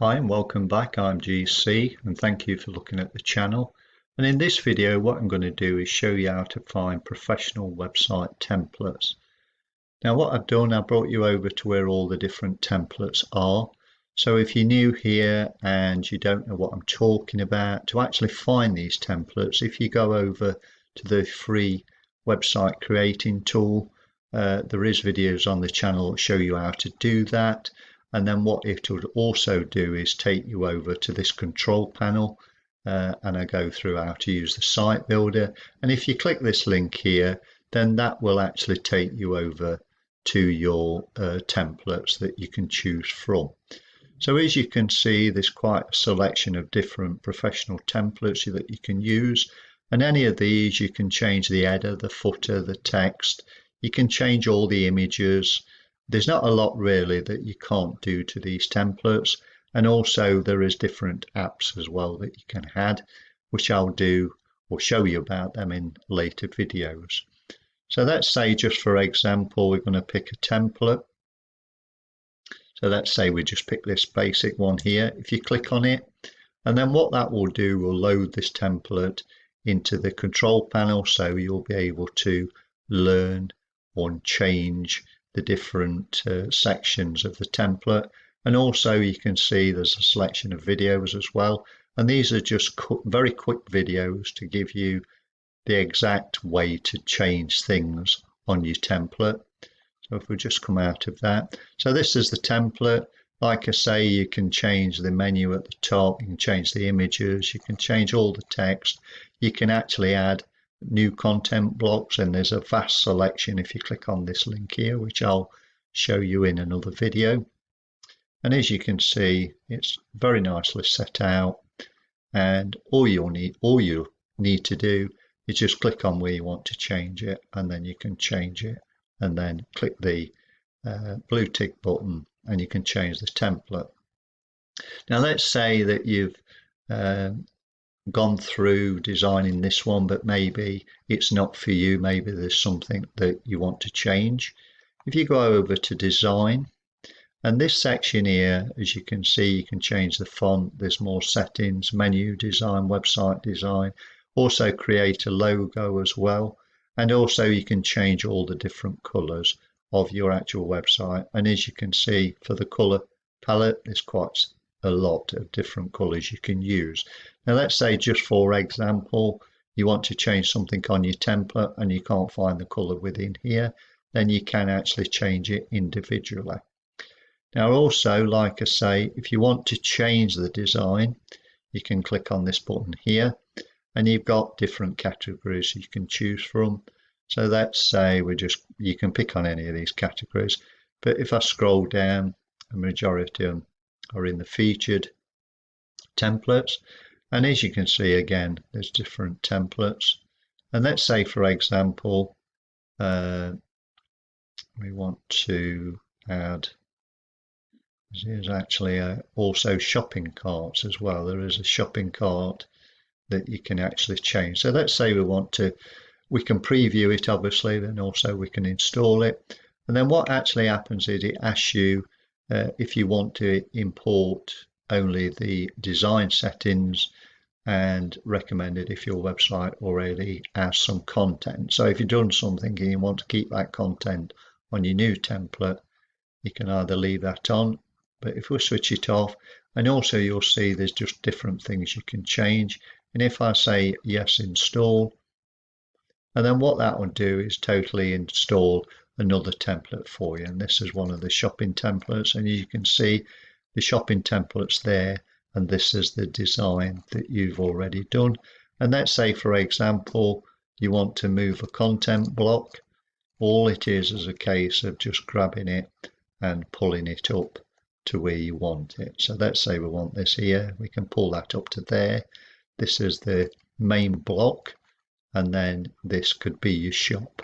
Hi and welcome back. I'm GC and thank you for looking at the channel. And in this video what I'm going to do is show you how to find professional website templates. Now what I've done, I brought you over to where all the different templates are. So if you're new here and you don't know what I'm talking about, to actually find these templates, if you go over to the free website creating tool, there is videos on the channel that show you how to do that. And then what it would also do is take you over to this control panel, and I go through how to use the site builder. And if you click this link here, then that will actually take you over to your templates that you can choose from. So as you can see, there's quite a selection of different professional templates that you can use. And any of these, you can change the header, the footer, the text. You can change all the images. There's not a lot really that you can't do to these templates, and also there is different apps as well that you can add, which I'll do or show you about them in later videos. So let's say, just for example, we're going to pick a template. So let's say we just pick this basic one here. If you click on it, and then what that will do will load this template into the control panel, so you'll be able to learn or change the different sections of the template. And also you can see there's a selection of videos as well, and these are just very quick videos to give you the exact way to change things on your template. So if we just come out of that, so this is the template. Like I say, you can change the menu at the top, you can change the images, you can change all the text, you can actually add new content blocks, and there's a vast selection if you click on this link here, which I'll show you in another video. And as you can see, it's very nicely set out, and all you need to do is just click on where you want to change it, and then you can change it, and then click the blue tick button and you can change the template. Now let's say that you've gone through designing this one, but maybe it's not for you. Maybe there's something that you want to change. If you go over to design, and this section here, as you can see, you can change the font. There's more settings, menu design, website design, also create a logo as well. And also you can change all the different colors of your actual website. And as you can see, for the color palette, there's quite a lot of different colors you can use. Now let's say, just for example, you want to change something on your template and you can't find the color within here, then you can actually change it individually. Now also, like I say, if you want to change the design, you can click on this button here, and you've got different categories you can choose from. So let's say you can pick on any of these categories, but if I scroll down, the majority of them are in the featured templates. And as you can see, again, there's different templates. And let's say, for example, we want to add, there's actually also shopping carts as well. There is a shopping cart that you can actually change. So let's say we can preview it, obviously, then also we can install it. And then what actually happens is it asks you if you want to import only the design settings, and recommended if your website already has some content. So if you've done something and you want to keep that content on your new template, you can either leave that on, but if we switch it off, and also you'll see there's just different things you can change. And if I say yes, install, and then what that will do is totally install another template for you. And this is one of the shopping templates, and you can see the shopping templates there, and this is the design that you've already done. And let's say, for example, you want to move a content block. All it is a case of just grabbing it and pulling it up to where you want it. So let's say we want this here, we can pull that up to there. This is the main block, and then this could be your shop.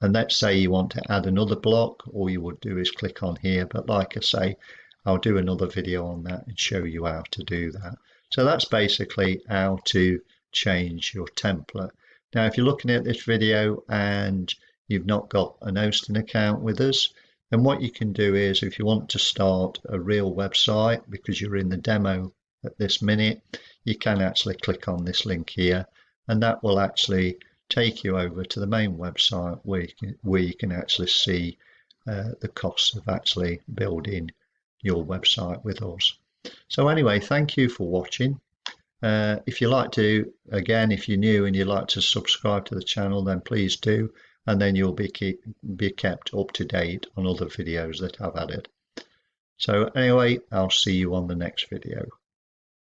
And let's say you want to add another block, all you would do is click on here, but like I say, I'll do another video on that and show you how to do that. So that's basically how to change your template. Now if you're looking at this video and you've not got an hosting account with us, And what you can do is, if you want to start a real website because you're in the demo at this minute, you can actually click on this link here, and that will actually take you over to the main website where you can actually see the costs of actually building your website with us. So anyway, thank you for watching. If you like to, again, if you're new and you'd like to subscribe to the channel, then please do, and then you'll be kept up to date on other videos that I've added. So anyway, I'll see you on the next video.